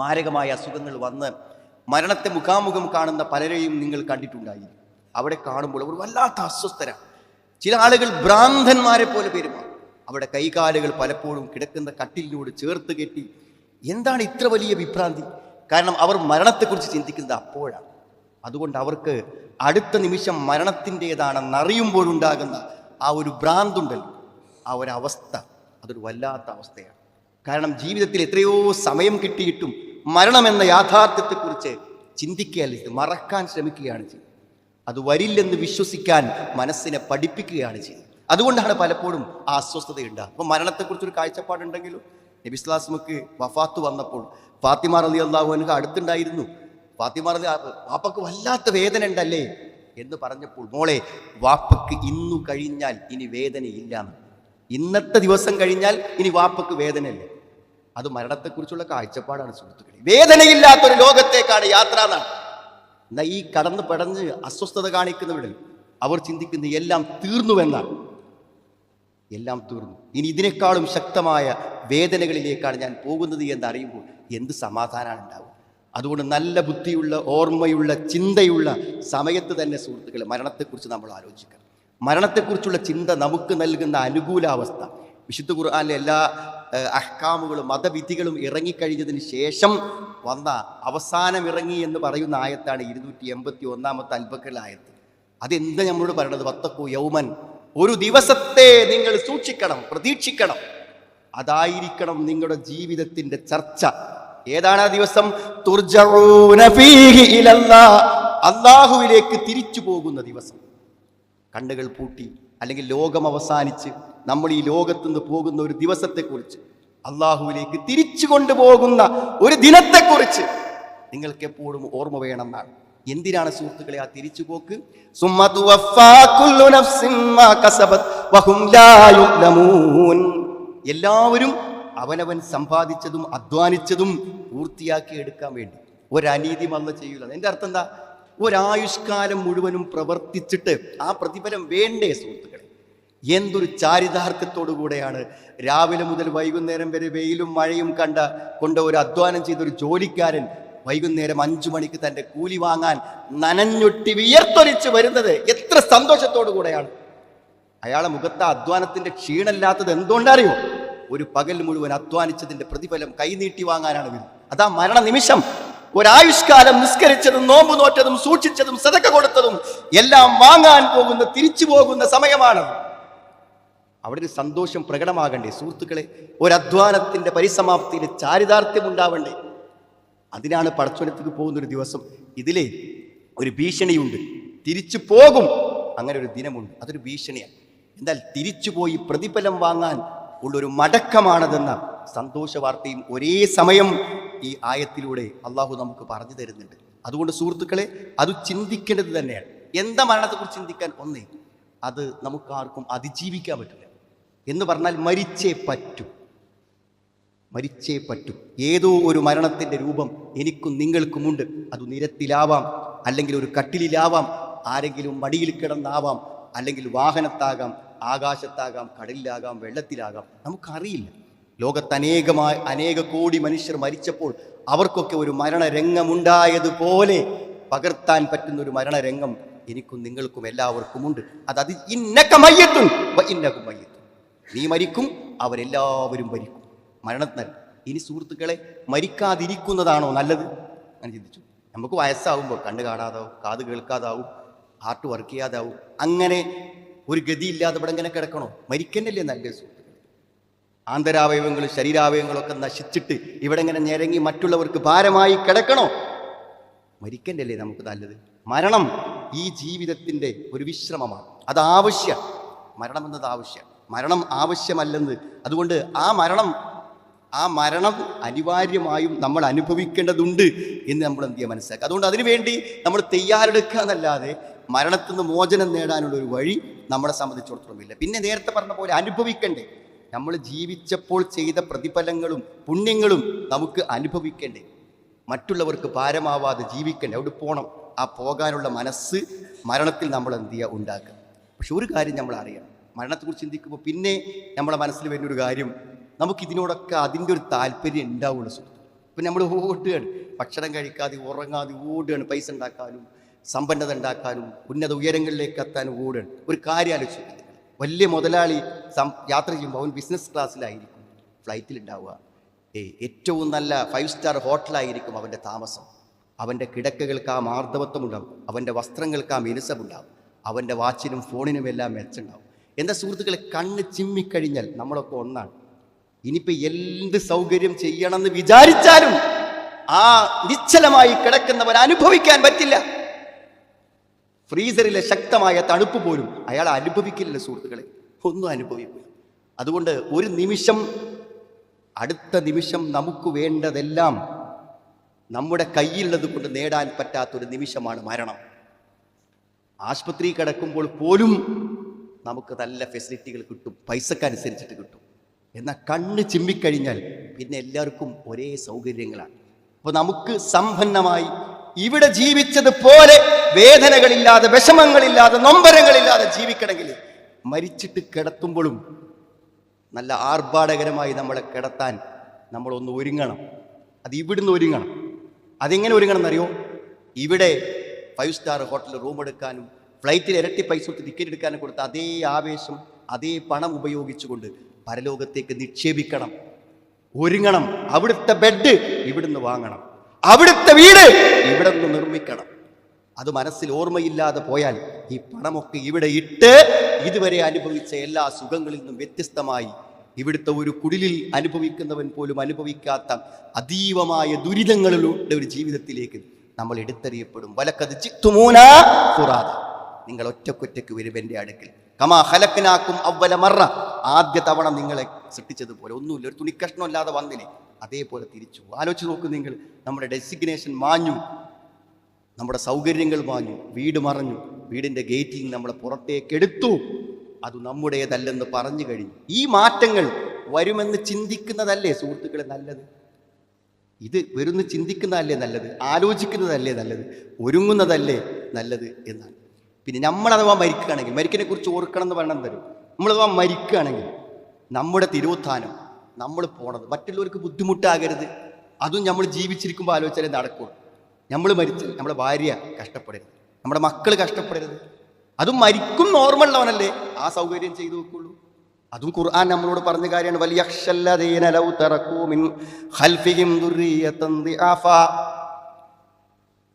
മാരകമായ അസുഖങ്ങൾ വന്ന് മരണത്തെ മുഖാമുഖം കാണുന്ന പലരെയും നിങ്ങൾ കണ്ടിട്ടുണ്ടായിരിക്കും. അവിടെ കാണുമ്പോൾ അവർ വല്ലാത്ത അസ്വസ്ഥരാണ്. ചില ആളുകൾ ഭ്രാന്തന്മാരെ പോലെ പെരുമാറും. അവിടെ കൈകാലുകൾ പലപ്പോഴും കിടക്കുന്ന കട്ടിലിനോട് ചേർത്ത് കെട്ടി. എന്താണ് ഇത്ര വലിയ വിഭ്രാന്തി? കാരണം അവർ മരണത്തെക്കുറിച്ച് ചിന്തിക്കുന്നത് അപ്പോഴാണ്. അതുകൊണ്ട് അവർക്ക് അടുത്ത നിമിഷം മരണത്തിൻ്റെതാണെന്നറിയുമ്പോഴുണ്ടാകുന്ന ആ ഒരു ഭ്രാന്തുണ്ടല്ലോ, ആ ഒരവസ്ഥ, അതൊരു വല്ലാത്ത അവസ്ഥയാണ്. കാരണം ജീവിതത്തിൽ എത്രയോ സമയം കിട്ടിയിട്ടും മരണമെന്ന യാഥാർത്ഥ്യത്തെക്കുറിച്ച് ചിന്തിക്കുകയല്ല, മറക്കാൻ ശ്രമിക്കുകയാണ് ചെയ്യുന്നത്. അത് വരില്ലെന്ന് വിശ്വസിക്കാൻ മനസ്സിനെ പഠിപ്പിക്കുകയാണ് ചെയ്യുന്നത്. അതുകൊണ്ടാണ് പലപ്പോഴും ആ അസ്വസ്ഥത ഉണ്ടാകുക. അപ്പോൾ മരണത്തെക്കുറിച്ചൊരു കാഴ്ചപ്പാടുണ്ടെങ്കിലും നബി സ്വല്ലല്ലാഹു അലൈഹി വസല്ലമക്ക് വഫാത്ത് വന്നപ്പോൾ ഫാത്തിമ റളിയല്ലാഹു അൻഹ അടുത്തുണ്ടായിരുന്നു. ഫാത്തിമ വാപ്പക്ക് വല്ലാത്ത വേദന ഉണ്ടല്ലേ എന്ന് പറഞ്ഞപ്പോൾ, മോളെ, വാപ്പക്ക് ഇന്നു കഴിഞ്ഞാൽ ഇനി വേദനയില്ല, ഇന്നത്തെ ദിവസം കഴിഞ്ഞാൽ ഇനി വാപ്പക്ക് വേദനയില്ല. അത് മരണത്തെക്കുറിച്ചുള്ള കാഴ്ചപ്പാടാണ് സുഹൃത്തുക്കളെ. വേദനയില്ലാത്തൊരു ലോകത്തേക്കാണ് യാത്ര എന്നാണ്. എന്നാൽ ഈ കടന്ന് പടഞ്ഞ് അസ്വസ്ഥത കാണിക്കുന്നവരിൽ അവർ ചിന്തിക്കുന്നത് എല്ലാം തീർന്നുവെന്നാണ്. എല്ലാം തീർന്നു, ഇനി ഇതിനേക്കാളും ശക്തമായ വേദനകളിലേക്കാണ് ഞാൻ പോകുന്നത് എന്നറിയുമ്പോൾ എന്ത് സമാധാനമാണ് ഉണ്ടാവുക. അതുകൊണ്ട് നല്ല ബുദ്ധിയുള്ള, ഓർമ്മയുള്ള, ചിന്തയുള്ള സമയത്ത് തന്നെ സുഹൃത്തുക്കളെ മരണത്തെക്കുറിച്ച് നമ്മൾ ആലോചിക്കണം. മരണത്തെക്കുറിച്ചുള്ള ചിന്ത നമുക്ക് നൽകുന്ന അനുകൂലാവസ്ഥ. വിശുദ്ധ ഖുർആനിലെ എല്ലാ അഹ്കാമുകളും മതവിധികളും ഇറങ്ങിക്കഴിഞ്ഞതിന് ശേഷം വന്ന അവസാനം ഇറങ്ങി എന്ന് പറയുന്ന ആയത്താണ് 281 അൽ-ബഖറ ആയത്ത്. അതെന്താ നമ്മളോട് പറയണത്? വത്തഖൂ യൗമൻ, ഒരു ദിവസത്തെ നിങ്ങൾ സൂക്ഷിക്കണം, പ്രതീക്ഷിക്കണം. അതായിരിക്കണം നിങ്ങളുടെ ജീവിതത്തിന്റെ ചർച്ച. ഏതാണ് ആ ദിവസം? തുർജഊന ഫീഹി ഇലല്ലാഹ്, അല്ലാഹുവിലേക്ക് തിരിച്ചു പോകുന്ന ദിവസം. കണ്ണുകൾ പൂട്ടി അല്ലെങ്കിൽ ലോകം അവസാനിച്ച് നമ്മൾ ഈ ലോകത്തു നിന്ന് പോകുന്ന ഒരു ദിവസത്തെക്കുറിച്ച്, അള്ളാഹുവിലേക്ക് തിരിച്ചു കൊണ്ടുപോകുന്ന ഒരു ദിനത്തെക്കുറിച്ച് നിങ്ങൾക്ക് എപ്പോഴും ഓർമ്മ വേണമെന്നാണ്. എന്തിനാണ് സുഹൃത്തുക്കളെ ആ തിരിച്ചുപോക്ക്? എല്ലാവരും അവനവൻ സമ്പാദിച്ചതും അധ്വാനിച്ചതും പൂർത്തിയാക്കി എടുക്കാൻ വേണ്ടി ഒരനീതി അല്ല ചെയ്യൂല. എൻ്റെ അർത്ഥം എന്താ? ഒരായുഷ്കാലം മുഴുവനും പ്രവർത്തിച്ചിട്ട് ആ പ്രതിഫലം വേണ്ടേ സുഹൃത്തുക്കളെ? എന്തൊരു ചാരിതാർത്ഥ്യത്തോടു കൂടെയാണ് രാവിലെ മുതൽ വൈകുന്നേരം വരെ വെയിലും മഴയും കൊണ്ട് ഒരു അധ്വാനം ചെയ്തൊരു ജോലിക്കാരൻ വൈകുന്നേരം 5 മണിക്ക് തൻ്റെ കൂലി വാങ്ങാൻ നനഞ്ഞൊട്ടി വിയർത്തൊലിച്ച് വരുന്നത്. എത്ര സന്തോഷത്തോടു കൂടെയാണ്! അയാളെ മുഖത്ത് അധ്വാനത്തിന്റെ ക്ഷീണമില്ലാത്തത് എന്തുകൊണ്ടറിയോ? ഒരു പകൽ മുഴുവൻ അധ്വാനിച്ചതിന്റെ പ്രതിഫലം കൈനീട്ടി വാങ്ങാനാണ് വരുന്നത്. അതാ മരണ നിമിഷം. ഒരായുഷ്കാലം നിസ്കരിച്ചതും നോമ്പ് നോറ്റതും സൂക്ഷിച്ചതും സദഖ കൊടുത്തതും എല്ലാം വാങ്ങാൻ പോകുന്ന, തിരിച്ചു പോകുന്ന സമയമാണ്. അവിടെ ഒരു സന്തോഷം പ്രകടമാകണ്ടേ സുഹൃത്തുക്കളെ? ഒരധ്വാനത്തിന്റെ പരിസമാപ്തിയിൽ ചാരിതാർത്ഥ്യം ഉണ്ടാവണ്ടേ? അതിനാണ് പടച്ചോനത്തേക്ക് പോകുന്നൊരു ദിവസം. ഇതിലെ ഒരു ഭീഷണിയുണ്ട്, തിരിച്ചു പോകും, അങ്ങനെ ഒരു ദിനമുണ്ട്. അതൊരു ഭീഷണിയാണ്. എന്നാൽ തിരിച്ചുപോയി പ്രതിഫലം വാങ്ങാൻ ഉള്ളൊരു മടക്കമാണതെന്ന സന്തോഷ വാർത്തയും ഒരേ സമയം ഈ ആയത്തിലൂടെ അള്ളാഹു നമുക്ക് പറഞ്ഞു തരുന്നുണ്ട്. അതുകൊണ്ട് സുഹൃത്തുക്കളെ, അത് ചിന്തിക്കേണ്ടത് തന്നെയാണ്. എന്താ മരണത്തെക്കുറിച്ച് ചിന്തിക്കാൻ? ഒന്നേ, അത് നമുക്കാർക്കും അതിജീവിക്കാൻ പറ്റില്ല. എന്ന് പറഞ്ഞാൽ മരിച്ചേ പറ്റൂ, മരിച്ചേ പറ്റൂ. ഏതോ ഒരു മരണത്തിൻ്റെ രൂപം എനിക്കും നിങ്ങൾക്കുമുണ്ട്. അത് നിരത്തിലാവാം, അല്ലെങ്കിൽ ഒരു കട്ടിലിലാവാം, ആരെങ്കിലും മടിയിൽ കിടന്നാവാം, അല്ലെങ്കിൽ വാഹനത്താകാം, ആകാശത്താകാം, കടലിലാകാം, വെള്ളത്തിലാകാം, നമുക്കറിയില്ല. ലോകത്ത് അനേക കോടി മനുഷ്യർ മരിച്ചപ്പോൾ അവർക്കൊക്കെ ഒരു മരണരംഗമുണ്ടായതുപോലെ പകർത്താൻ പറ്റുന്ന ഒരു മരണരംഗം എനിക്കും നിങ്ങൾക്കും എല്ലാവർക്കുമുണ്ട്. അത് ഇന്നക മയ്യത്തുൻ വ ഇന്നകും മയ്യത്തുൻ, നീ മരിക്കും, അവരെല്ലാവരും മരിക്കും. മരണത്തിൽ ഇനി സുഹൃത്തുക്കളെ, മരിക്കാതിരിക്കുന്നതാണോ നല്ലത്? ഞാൻ ചിന്തിച്ചു. നമുക്ക് വയസ്സാവുമ്പോൾ കണ്ണ് കാണാതാവും, കാത് കേൾക്കാതാവും, ഹാർട്ട് വർക്ക് ചെയ്യാതാവും. അങ്ങനെ ഒരു ഗതിയില്ലാതെ ഇവിടെ ഇങ്ങനെ കിടക്കണോ? മരിക്കന്നല്ലേ നല്ലത് സുഹൃത്തുക്കളെ? ആന്തരാവയവങ്ങളും ശരീരാവയവങ്ങളൊക്കെ നശിച്ചിട്ട് ഇവിടെ ഇങ്ങനെ ഞെരങ്ങി മറ്റുള്ളവർക്ക് ഭാരമായി കിടക്കണോ? മരിക്കന്നല്ലേ നമുക്ക് നല്ലത്? മരണം ഈ ജീവിതത്തിൻ്റെ ഒരു വിശ്രമമാണ്. അത് ആവശ്യം. മരണം എന്നത് ആവശ്യം. മരണം ആവശ്യമല്ലെന്ന്, അതുകൊണ്ട് ആ മരണം അനിവാര്യമായും നമ്മൾ അനുഭവിക്കേണ്ടതുണ്ട് എന്ന് നമ്മൾ എന്ത് ചെയ്യുക? മനസ്സിലാക്കുക. അതുകൊണ്ട് അതിനുവേണ്ടി നമ്മൾ തയ്യാറെടുക്കുക എന്നല്ലാതെ മരണത്തിൽ നിന്ന് മോചനം നേടാനുള്ളൊരു വഴി നമ്മളെ സംബന്ധിച്ചിടത്തോളം ഇല്ല. പിന്നെ നേരത്തെ പറഞ്ഞ പോലെ അനുഭവിക്കണ്ടേ? നമ്മൾ ജീവിച്ചപ്പോൾ ചെയ്ത പ്രതിഫലങ്ങളും പുണ്യങ്ങളും നമുക്ക് അനുഭവിക്കണ്ടേ? മറ്റുള്ളവർക്ക് ഭാരമാവാതെ ജീവിക്കണ്ടേ? അവിടെ പോകണം. ആ പോകാനുള്ള മനസ്സ് മരണത്തിൽ നമ്മൾ എന്ത് ചെയ്യുക? ഉണ്ടാക്കുക. പക്ഷെ ഒരു കാര്യം നമ്മൾ അറിയണം, മരണത്തെക്കുറിച്ച് ചിന്തിക്കുമ്പോൾ പിന്നെ നമ്മളെ മനസ്സിൽ വരുന്നൊരു കാര്യം, നമുക്കിതിനോടൊക്കെ അതിൻ്റെ ഒരു താല്പര്യം ഉണ്ടാവുള്ളൂ സുഹൃത്ത്. ഇപ്പം നമ്മൾ ഓടുകയാണ്, ഭക്ഷണം കഴിക്കാതെ ഉറങ്ങാതെ ഓടുകയാണ്, പൈസ ഉണ്ടാക്കാനും സമ്പന്നത ഉണ്ടാക്കാനും ഉന്നത ഉയരങ്ങളിലേക്ക് എത്താനും ഓടുകയാണ്. ഒരു കാര്യം ആലോചിക്കുന്നത്, വലിയ മുതലാളി യാത്ര ചെയ്യുമ്പോൾ അവൻ ബിസിനസ് ക്ലാസ്സിലായിരിക്കും ഫ്ലൈറ്റിലുണ്ടാവുക, ഏറ്റവും നല്ല 5 സ്റ്റാർ ഹോട്ടലായിരിക്കും അവൻ്റെ താമസം. അവൻ്റെ കിടക്കകൾക്ക് ആ മാർദ്ദവത്വം ഉണ്ടാവും, അവൻ്റെ വസ്ത്രങ്ങൾക്ക് ആ മിനുസമുണ്ടാവും, അവൻ്റെ വാച്ചിനും ഫോണിനും എല്ലാം മെച്ചുണ്ടാവും. എന്താ സുഹൃത്തുക്കളെ, കണ്ണ് ചിമ്മിക്കഴിഞ്ഞാൽ നമ്മളൊക്കെ ഒന്നാണ്. ഇനിയിപ്പോൾ എന്ത് സൗകര്യം ചെയ്യണമെന്ന് വിചാരിച്ചാലും ആ നിശ്ചലമായി കിടക്കുന്നവൻ അനുഭവിക്കാൻ പറ്റില്ല. ഫ്രീസറിലെ ശക്തമായ തണുപ്പ് പോലും അയാൾ അനുഭവിക്കില്ല സുഹൃത്തുക്കളെ, ഒന്നും അനുഭവിക്കില്ല. അതുകൊണ്ട് ഒരു നിമിഷം, അടുത്ത നിമിഷം നമുക്ക് വേണ്ടതെല്ലാം നമ്മുടെ കയ്യിലുള്ളത് കൊണ്ട് നേടാൻ പറ്റാത്തൊരു നിമിഷമാണ് മരണം. ആശുപത്രി കിടക്കുമ്പോൾ പോലും നമുക്ക് നല്ല ഫെസിലിറ്റികൾ കിട്ടും, പൈസക്കനുസരിച്ചിട്ട് കിട്ടും. എന്നാൽ കണ്ണ് ചിമ്മിക്കഴിഞ്ഞാൽ പിന്നെ എല്ലാവർക്കും ഒരേ സൗകര്യങ്ങളാണ്. അപ്പോൾ നമുക്ക് സമ്പന്നമായി ഇവിടെ ജീവിച്ചതുപോലെ വേദനകളില്ലാതെ, വിഷമങ്ങളില്ലാതെ, നൊമ്പരങ്ങളില്ലാതെ ജീവിക്കണമെങ്കിൽ മരിച്ചിട്ട് കിടത്തുമ്പോഴും നല്ല ആർഭാടകരമായി നമ്മളെ കിടത്താൻ നമ്മളൊന്ന് ഒരുങ്ങണം. അത് ഇവിടുന്ന് ഒരുങ്ങണം. അതെങ്ങനെ ഒരുങ്ങണം എന്നറിയോ? ഇവിടെ 5 സ്റ്റാർ ഹോട്ടലിൽ റൂം എടുക്കാനും ഫ്ലൈറ്റിൽ ഇരട്ടി പൈസ കൊടുത്ത് ടിക്കറ്റ് എടുക്കാനും കൊടുത്ത അതേ ആവേശം, അതേ പണം ഉപയോഗിച്ചുകൊണ്ട് പരലോകത്തേക്ക് നിക്ഷേപിക്കണം, ഒരുങ്ങണം. അവിടുത്തെ ബെഡ് ഇവിടുന്ന് വാങ്ങണം, അവിടുത്തെ വീട് ഇവിടെ നിന്ന് നിർമ്മിക്കണം. അത് മനസ്സിൽ ഓർമ്മയില്ലാതെ പോയാൽ ഈ പണമൊക്കെ ഇവിടെ ഇട്ട് ഇതുവരെ അനുഭവിച്ച എല്ലാ സുഖങ്ങളിൽ നിന്നും വ്യത്യസ്തമായി ഇവിടുത്തെ ഒരു കുടിലിൽ അനുഭവിക്കുന്നവൻ പോലും അനുഭവിക്കാത്ത അതീവമായ ദുരിതങ്ങളിലൂടെ ഒരു ജീവിതത്തിലേക്ക് നമ്മൾ എടുത്തെറിയപ്പെടും. വലക്കത് ജിത്തുമൂനാ ഫുറാദ, നിങ്ങൾ ഒറ്റക്കൊറ്റയ്ക്ക് വരും എൻ്റെ അടുക്കൽ. കമാ ഖലഖ്നാകും അവ്വല മറ, ആദ്യ തവണ നിങ്ങളെ സൃഷ്ടിച്ചതുപോലെ, ഒന്നുമില്ല, ഒരു തുണിക്കഷ്ണം അല്ലാതെ വന്നില്ലേ, അതേപോലെ തിരിച്ചു. ആലോചിച്ച് നോക്കൂ നിങ്ങൾ, നമ്മുടെ ഡെസിഗ്നേഷൻ മാഞ്ഞു, നമ്മുടെ സൗകര്യങ്ങൾ മാഞ്ഞു, വീട് മറഞ്ഞു, വീടിൻ്റെ ഗേറ്റിൽ നമ്മളെ പുറത്തേക്ക് എടുത്തു. അത് നമ്മുടേതല്ലെന്ന് പറഞ്ഞു കഴിഞ്ഞു. ഈ മാറ്റങ്ങൾ വരുമെന്ന് ചിന്തിക്കുന്നതല്ലേ സുഹൃത്തുക്കളെ നല്ലത്? ഇത് വരുന്ന് ചിന്തിക്കുന്നതല്ലേ നല്ലത്? ആലോചിക്കുന്നതല്ലേ നല്ലത്? ഒരുങ്ങുന്നതല്ലേ നല്ലത് എന്നാണ്. പിന്നെ നമ്മളഥവാ മരിക്കുകയാണെങ്കിൽ, മരിക്കിനെ കുറിച്ച് ഓർക്കണം എന്ന് പറയണം തരും. നമ്മളഥവാ മരിക്കുകയാണെങ്കിൽ നമ്മുടെ തിരോധാനം, നമ്മൾ പോണത് മറ്റുള്ളവർക്ക് ബുദ്ധിമുട്ടാകരുത്. അതും നമ്മൾ ജീവിച്ചിരിക്കുമ്പോൾ ആലോചിച്ചാലേ നടക്കുള്ളൂ. നമ്മൾ മരിച്ചാൽ നമ്മുടെ ഭാര്യ കഷ്ടപ്പെടരുത്, നമ്മുടെ മക്കൾ കഷ്ടപ്പെടരുത്. അതും മരിക്കും നോർമലുള്ളവനല്ലേ ആ സൗകര്യം ചെയ്തു വെക്കുള്ളൂ. അതും ഖുർആൻ നമ്മളോട് പറഞ്ഞ കാര്യമാണ്. വലിയഖ്ശല്ലദീന ലൗ തറകൂ മിൻ ഖൽഫിഹിം ദുർരിയതൻ ദിആഫാ,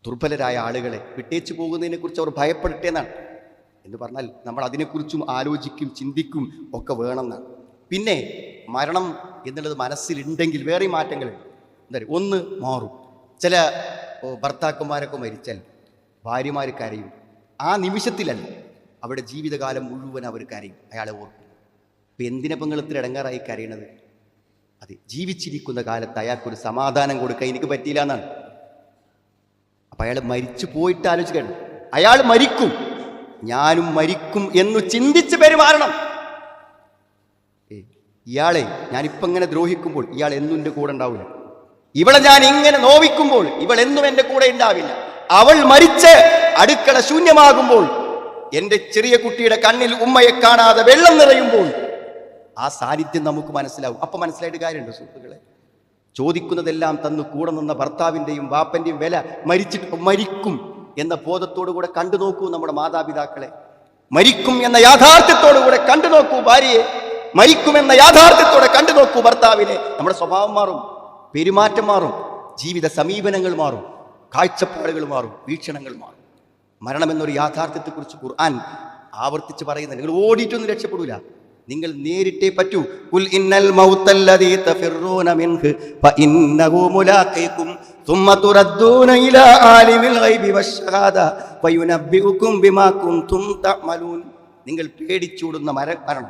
ദുർബലരായ ആളുകളെ വിട്ടേച്ചു പോകുന്നതിനെ കുറിച്ച് അവർ ഭയപ്പെടട്ടെ എന്നാണ്. എന്ന് പറഞ്ഞാൽ നമ്മൾ അതിനെക്കുറിച്ചും ആലോചിക്കും, ചിന്തിക്കും ഒക്കെ വേണമെന്നാണ്. പിന്നെ മരണം എന്നുള്ളത് മനസ്സിലുണ്ടെങ്കിൽ വേറെ മാറ്റങ്ങളുണ്ട്. എന്താ പറയുക, ഒന്ന് മാറും. ചില ഭർത്താക്കന്മാരൊക്കെ മരിച്ചാൽ ഭാര്യമാർ കരയും. ആ നിമിഷത്തിലല്ല, അവിടെ ജീവിതകാലം മുഴുവൻ അവർ കരയും, അയാളെ ഓർക്കും. ഇപ്പം എന്തിനപ്പം നിങ്ങൾ ഇത്ര ഇടങ്ങാറായി കരയണത്? അതെ, ജീവിച്ചിരിക്കുന്ന കാലത്ത് അയാൾക്കൊരു സമാധാനം കൊടുക്കാൻ എനിക്ക് പറ്റിയില്ല എന്നാണ്. അപ്പം അയാൾ മരിച്ചു പോയിട്ട് ആലോചിക്കണം, അയാൾ മരിക്കും, ഞാനും മരിക്കും എന്ന് ചിന്തിച്ച് പെരുമാറണം. ഇയാളെ ഞാനിപ്പം ഇങ്ങനെ ദ്രോഹിക്കുമ്പോൾ ഇയാൾ എന്നും എൻ്റെ കൂടെ ഉണ്ടാവില്ല. ഇവളെ ഞാൻ ഇങ്ങനെ നോവിക്കുമ്പോൾ ഇവൾ എന്നും എൻ്റെ കൂടെ ഉണ്ടാവില്ല. അവൾ മരിച്ച് അടുക്കള ശൂന്യമാകുമ്പോൾ, എൻ്റെ ചെറിയ കുട്ടിയുടെ കണ്ണിൽ ഉമ്മയെ കാണാതെ വെള്ളം നിറയുമ്പോൾ ആ സാന്നിധ്യം നമുക്ക് മനസ്സിലാവും. അപ്പം മനസ്സിലായിട്ട് കാര്യമുണ്ട് സുഹൃത്തുക്കളെ? ചോദിക്കുന്നതെല്ലാം തന്നു കൂടെ നിന്ന ഭർത്താവിൻ്റെയും ബാപ്പൻ്റെയും വില മരിച്ചിട്ട് മരിക്കും എന്ന ബോധത്തോടു കൂടെ കണ്ടു നോക്കൂ നമ്മുടെ മാതാപിതാക്കളെ. മരിക്കും എന്ന യാഥാർത്ഥ്യത്തോടു കൂടെ കണ്ടു നോക്കൂ ഭാര്യയെ. മരിക്കുമെന്ന യാഥാർത്ഥ്യത്തോടെ കണ്ടു നോക്കൂ ഭർത്താവിനെ. നമ്മുടെ സ്വഭാവം മാറും, പെരുമാറ്റം മാറും, ജീവിത സമീപനങ്ങൾ മാറും, കാഴ്ചപ്പാടുകൾ മാറും, വീക്ഷണങ്ങൾ മാറും. മരണമെന്നൊരു യാഥാർത്ഥ്യത്തെക്കുറിച്ച് ഖുർആൻ ആവർത്തിച്ച് പറയുന്നത്. നിങ്ങൾ ഓടിയിട്ടൊന്നും രക്ഷപ്പെടൂല, നിങ്ങൾ നേരിട്ടേ പറ്റൂ. ഖുൽ ഇന്നൽ മൗതല്ലദീ തഫിറൂന മിൻഹു ഫഇന്നഹു മുലാഖീകും സുമ്മ തുറദ്ദൂന ഇലാ ആലിമിൽ ഗൈബി വശ്ശഹാദ ഫയുനബ്ബിഉകും ബിമാ കുൻതും തഅമലൂൻ. നിങ്ങൾ പേടിച്ചോടുന്ന മരണം,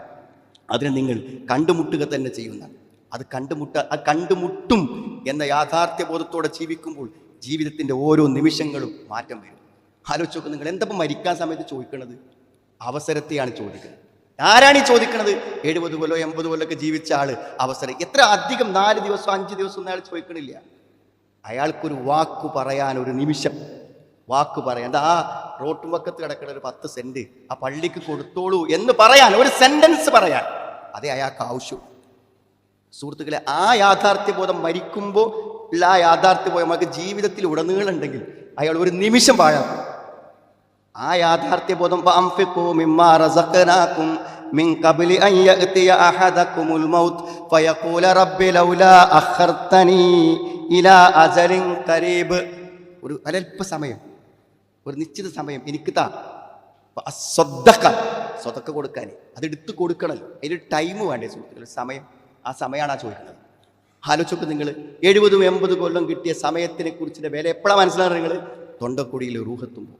അതിനെ നിങ്ങൾ കണ്ടുമുട്ടുക തന്നെ ചെയ്യുന്നതാണ്. അത് കണ്ടുമുട്ടും എന്ന യാഥാർത്ഥ്യബോധത്തോടെ ജീവിക്കുമ്പോൾ ജീവിതത്തിൻ്റെ ഓരോ നിമിഷങ്ങളും മാറ്റം വരും. ആലോചിച്ച് നോക്കുക, നിങ്ങൾ എന്തപ്പം മരിക്കാൻ സമയത്ത് ചോദിക്കുന്നത്? അവസരത്തെയാണ് ചോദിക്കുന്നത്. ആരാണ് ഈ ചോദിക്കുന്നത്? 70 കൊല്ലോ 80 കൊല്ലമൊക്കെ ജീവിച്ച ആള് അവസരം. എത്ര അധികം 4 ദിവസം 5 ദിവസം ഒന്നും അയാൾ ചോദിക്കണില്ല. അയാൾക്കൊരു വാക്ക് പറയാൻ, ഒരു നിമിഷം വാക്ക് പറയാൻ, ആ റോട്ടും പക്കത്ത് കിടക്കുന്ന ഒരു 10 സെന്റ് ആ പള്ളിക്ക് കൊടുത്തോളൂ എന്ന് പറയാൻ, ഒരു സെന്റൻസ് പറയാൻ, അതേ അയാൾക്ക് ആവശ്യം. സുഹൃത്തുക്കളെ, ആ യാഥാർത്ഥ്യബോധം മരിക്കുമ്പോൾ ഉള്ള ആ യാഥാർത്ഥ്യം പോയ നമുക്ക് ജീവിതത്തിൽ ഉടനീളുണ്ടെങ്കിൽ അയാൾ ഒരു നിമിഷം പാഴാക്കും. ആ യാഥാർത്ഥ്യ ബോധം മിൻ ഖബ്ലി അൻ യഅതിയ അഹദകുമുൽ മൗത്ത് ഫയഖൂല റബ്ബി ലൗലാ അഖർതനി ഇലാ അജലിൻ ഖരീബ്. ഒരു അല്പ സമയം, ഒരു നിശ്ചിത സമയം എനിക്ക് താ. സ്വതക്ക കൊടുക്കാൻ അതെടുത്ത് കൊടുക്കണമല്ലോ, അതിന് ടൈം വേണ്ടേ സുഹൃത്തുക്കൾ? സമയം, ആ സമയമാണ് ആ ചോദിക്കുന്നത്. ആലോചിച്ചൊക്കെ നിങ്ങൾ 70-80 കൊല്ലം കിട്ടിയ സമയത്തിനെ കുറിച്ചിട്ട് വില എപ്പോഴാണ് മനസ്സിലാകുന്നത്? നിങ്ങൾ തൊണ്ടക്കുടിയിൽ റൂഹെത്തുമ്പോൾ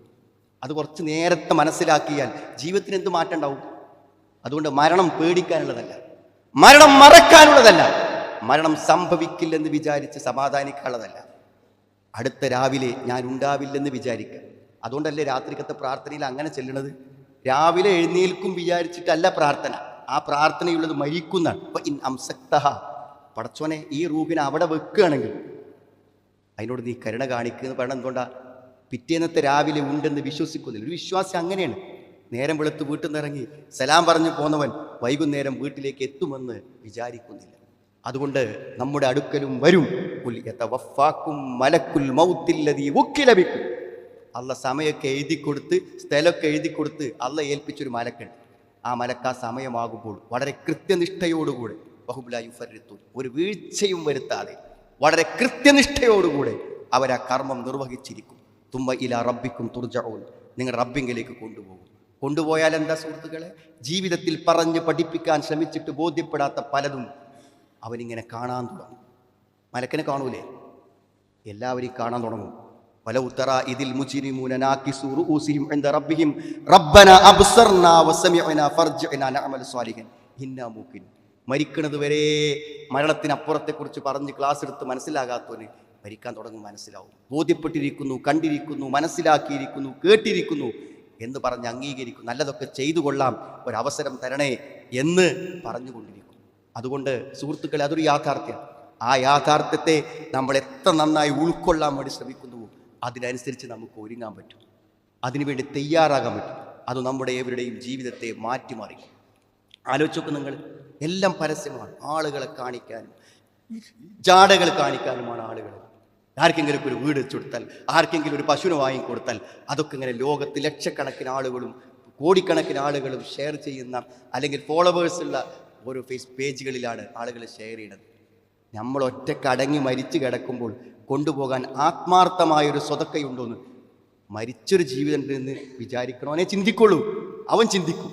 അത് കുറച്ച് നേരത്തെ മനസ്സിലാക്കിയാൽ ജീവിതത്തിന് എന്ത് മാറ്റം ഉണ്ടാവും? അതുകൊണ്ട് മരണം പേടിക്കാനുള്ളതല്ല, മരണം മറക്കാനുള്ളതല്ല, മരണം സംഭവിക്കില്ലെന്ന് വിചാരിച്ച് സമാധാനിക്കാനുള്ളതല്ല. അടുത്ത രാവിലെ ഞാൻ ഉണ്ടാവില്ലെന്ന് വിചാരിക്കുക. അതുകൊണ്ടല്ലേ രാത്രിക്കത്തെ പ്രാർത്ഥനയിൽ അങ്ങനെ ചെല്ലണത്? രാവിലെ എഴുന്നേൽക്കും വിചാരിച്ചിട്ടല്ല പ്രാർത്ഥന, ആ പ്രാർത്ഥനയുള്ളത് മരിക്കുന്നതാണ്. അപ്പൊ ഇൻ അംസക്തഹ, പടച്ചോനെ ഈ റൂഹിനെ അവിടെ വെക്കുകയാണെങ്കിൽ അതിനോട് നീ കരുണ കാണിക്കുക എന്ന് പറയണം. എന്തുകൊണ്ടാ? പിറ്റേന്നത്തെ രാവിലെ ഉണ്ടെന്ന് വിശ്വസിക്കുന്നില്ല. ഒരു വിശ്വാസി അങ്ങനെയാണ്. നേരം വെളുത്ത് വീട്ടിൽ നിന്ന് ഇറങ്ങി സലാം പറഞ്ഞു പോന്നവൻ വൈകുന്നേരം വീട്ടിലേക്ക് എത്തുമെന്ന് വിചാരിക്കുന്നില്ല. അതുകൊണ്ട് നമ്മുടെ അടുക്കലും വരും മലക്കുൽ മൗത്തില്ലദീ വക്കില ബിക്കും. അള്ള സമയമൊക്കെ എഴുതി കൊടുത്ത്, സ്ഥലമൊക്കെ എഴുതി കൊടുത്ത് അള്ള ഏൽപ്പിച്ചൊരു മലക്കുണ്ട്. ആ മലക്ക് ആ സമയമാകുമ്പോൾ വളരെ കൃത്യനിഷ്ഠയോടുകൂടെ ഒരു വീഴ്ചയും വരുത്താതെ വളരെ കൃത്യനിഷ്ഠയോടുകൂടെ അവരാ കർമ്മം നിർവഹിച്ചിരിക്കും. തുമ്മ ഇലാ റബ്ബിക്കും തുർജഊൻ, നിങ്ങൾ റബ്ബിങ്കിലേക്ക് കൊണ്ടുപോകും. കൊണ്ടുപോയാൽ എന്താ സുഹൃത്തുക്കളെ? ജീവിതത്തിൽ പറഞ്ഞ് പഠിപ്പിക്കാൻ ശ്രമിച്ചിട്ട് ബോധ്യപ്പെടാത്ത പലതും അവനിങ്ങനെ കാണാൻ തുടങ്ങും. മലക്കിനെ കാണൂലേ? എല്ലാവരെയും കാണാൻ തുടങ്ങും. വലൗ തറാ ഇതിൽ മുജ്രിമൂന നാകിസു റൂസിഹിം ഇൻദ റബ്ബിഹിം റബ്ബനാ അബ്സർനാ വസമിഅനാ ഫർജിഅനാ നഅമൽ സ്വാലിഹൻ ഇന്നാ മൂഖിൻ. മരിക്കുന്നത് വരെ മരണത്തിനപ്പുറത്തെക്കുറിച്ച് പറഞ്ഞ് ക്ലാസ് എടുത്ത് മനസ്സിലാകാത്തവന് മരിക്കാൻ തുടങ്ങും, മനസ്സിലാവും. ബോധ്യപ്പെട്ടിരിക്കുന്നു, കണ്ടിരിക്കുന്നു, മനസ്സിലാക്കിയിരിക്കുന്നു, കേട്ടിരിക്കുന്നു എന്ന് പറഞ്ഞ് അംഗീകരിക്കും. നല്ലതൊക്കെ ചെയ്തു കൊള്ളാം, ഒരവസരം തരണേ എന്ന് പറഞ്ഞുകൊണ്ടിരിക്കും. അതുകൊണ്ട് സുഹൃത്തുക്കളെ, അതൊരു യാഥാർത്ഥ്യം. ആ യാഥാർത്ഥ്യത്തെ നമ്മൾ എത്ര നന്നായി ഉൾക്കൊള്ളാൻ വേണ്ടി ശ്രമിക്കുന്നുവോ അതിനനുസരിച്ച് നമുക്ക് ഒരുങ്ങാൻ പറ്റും, അതിനുവേണ്ടി തയ്യാറാകാൻ പറ്റും. അത് നമ്മുടെ ഏവരുടെയും ജീവിതത്തെ മാറ്റിമറിക്കും. ആലോചിച്ചൊക്കെ നിങ്ങൾ, എല്ലാം പരസ്യമാണ്. ആളുകളെ കാണിക്കാനും ജാടകൾ കാണിക്കാനുമാണ് ആളുകൾ. ആർക്കെങ്കിലും ഒരു വീട് വെച്ചു കൊടുത്താൽ, ആർക്കെങ്കിലും ഒരു പശുവിനെ വാങ്ങിക്കൊടുത്താൽ അതൊക്കെ ഇങ്ങനെ ലോകത്ത് ലക്ഷക്കണക്കിന് ആളുകളും കോടിക്കണക്കിന് ആളുകളും ഷെയർ ചെയ്യുന്ന, അല്ലെങ്കിൽ ഫോളോവേഴ്സുള്ള ഓരോ ഫേസ് പേജുകളിലാണ് ആളുകൾ ഷെയർ ചെയ്യുന്നത്. നമ്മൾ ഒറ്റക്കടങ്ങി മരിച്ചു കിടക്കുമ്പോൾ കൊണ്ടുപോകാൻ ആത്മാർത്ഥമായൊരു സ്വതക്കയുണ്ടോന്ന് മരിച്ചൊരു ജീവിതം എന്ന് വിചാരിക്കണോ? അവനെ ചിന്തിക്കുള്ളൂ, അവൻ ചിന്തിക്കും.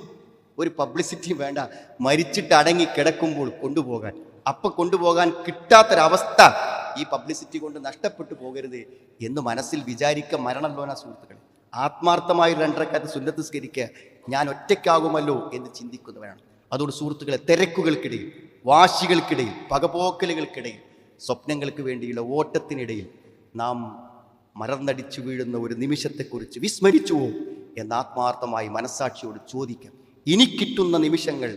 ഒരു പബ്ലിസിറ്റിയും വേണ്ട, മരിച്ചിട്ട് അടങ്ങി കിടക്കുമ്പോൾ കൊണ്ടുപോകാൻ. അപ്പം കൊണ്ടുപോകാൻ കിട്ടാത്തൊരവസ്ഥ ഈ പബ്ലിസിറ്റി കൊണ്ട് നഷ്ടപ്പെട്ടു പോകരുത് എന്ന് മനസ്സിൽ വിചാരിക്കുക മരണലോന സുഹൃത്തുക്കളെ. ആത്മാർത്ഥമായി 2 റക്അത്ത് സുന്നത്ത് സ്കരിക്കുക, ഞാൻ ഒറ്റയ്ക്കാകുമല്ലോ എന്ന് ചിന്തിക്കുന്നവരാണ്. അതുകൊണ്ട് സുഹൃത്തുക്കളെ, തിരക്കുകൾക്കിടയിൽ, വാശികൾക്കിടയിൽ, പകപോക്കലുകൾക്കിടയിൽ, സ്വപ്നങ്ങൾക്ക് വേണ്ടിയുള്ള ഓട്ടത്തിനിടയിൽ നാം മറന്നടിച്ചു വീഴുന്ന ഒരു നിമിഷത്തെക്കുറിച്ച് വിസ്മരിച്ചുവോ എന്ന് ആത്മാർത്ഥമായി മനസ്സാക്ഷിയോട് ചോദിക്കാം. ഇനി കിട്ടുന്ന നിമിഷങ്ങൾ,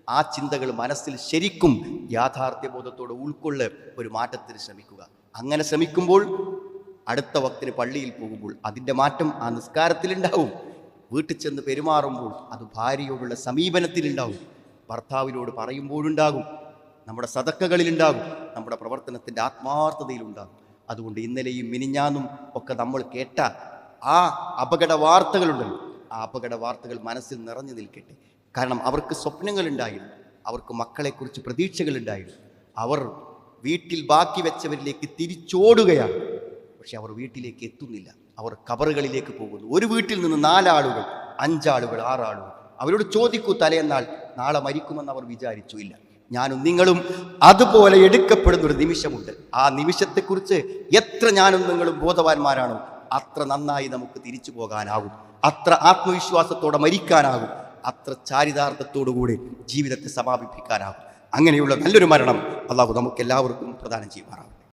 ആ ചിന്തകൾ മനസ്സിൽ ശരിക്കും യാഥാർത്ഥ്യബോധത്തോടെ ഉൾക്കൊള്ള് ഒരു മാറ്റത്തിന് ശ്രമിക്കുക. അങ്ങനെ ശ്രമിക്കുമ്പോൾ അടുത്ത വക്തിന് പള്ളിയിൽ പോകുമ്പോൾ അതിൻ്റെ മാറ്റം ആ നിസ്കാരത്തിലുണ്ടാവും. വീട്ടിൽ ചെന്ന് പെരുമാറുമ്പോൾ അത് ഭാര്യയോടുള്ള സമീപനത്തിലുണ്ടാവും, ഭർത്താവിനോട് പറയുമ്പോഴുണ്ടാകും, നമ്മുടെ സദക്കകളിലുണ്ടാകും, നമ്മുടെ പ്രവർത്തനത്തിൻ്റെ ആത്മാർത്ഥതയിലുണ്ടാകും. അതുകൊണ്ട് ഇന്നലെയും മിനിഞ്ഞാന്നും ഒക്കെ നമ്മൾ കേട്ട ആ അപകട വാർത്തകളുണ്ടല്ലോ, ആ അപകട വാർത്തകൾ മനസ്സിൽ നിറഞ്ഞു നിൽക്കട്ടെ. കാരണം അവർക്ക് സ്വപ്നങ്ങളുണ്ടായിരുന്നു, അവർക്ക് മക്കളെക്കുറിച്ച് പ്രതീക്ഷകളുണ്ടായിരുന്നു. അവർ വീട്ടിൽ ബാക്കി വെച്ചവരിലേക്ക് തിരിച്ചോടുകയാണ്. പക്ഷെ അവർ വീട്ടിലേക്ക് എത്തുന്നില്ല, അവർ കബറുകളിലേക്ക് പോകുന്നു. ഒരു വീട്ടിൽ നിന്ന് 4 ആളുകൾ, 5 ആളുകൾ, 6 ആളുകൾ. അവരോട് ചോദിക്കൂ, തലേന്നാൾ നാളെ മരിക്കുമെന്ന് അവർ വിചാരിച്ചു. ഇല്ല, ഞാനും നിങ്ങളും അതുപോലെ എടുക്കപ്പെടുന്നൊരു നിമിഷമുണ്ട്. ആ നിമിഷത്തെക്കുറിച്ച് എത്ര ഞാനും നിങ്ങളും ബോധവാന്മാരാണോ അത്ര നന്നായി നമുക്ക് തിരിച്ചു പോകാനാകും, അത്ര ആത്മവിശ്വാസത്തോടെ മരിക്കാനാകും, അത്ര ചാരിതാർത്ഥത്തോടുകൂടി ജീവിതത്തെ സമാപിപ്പിക്കാനാകും. അങ്ങനെയുള്ള നല്ലൊരു മരണം അല്ലാഹു നമുക്ക് എല്ലാവർക്കും പ്രദാനം ചെയ്യുമാറാകും.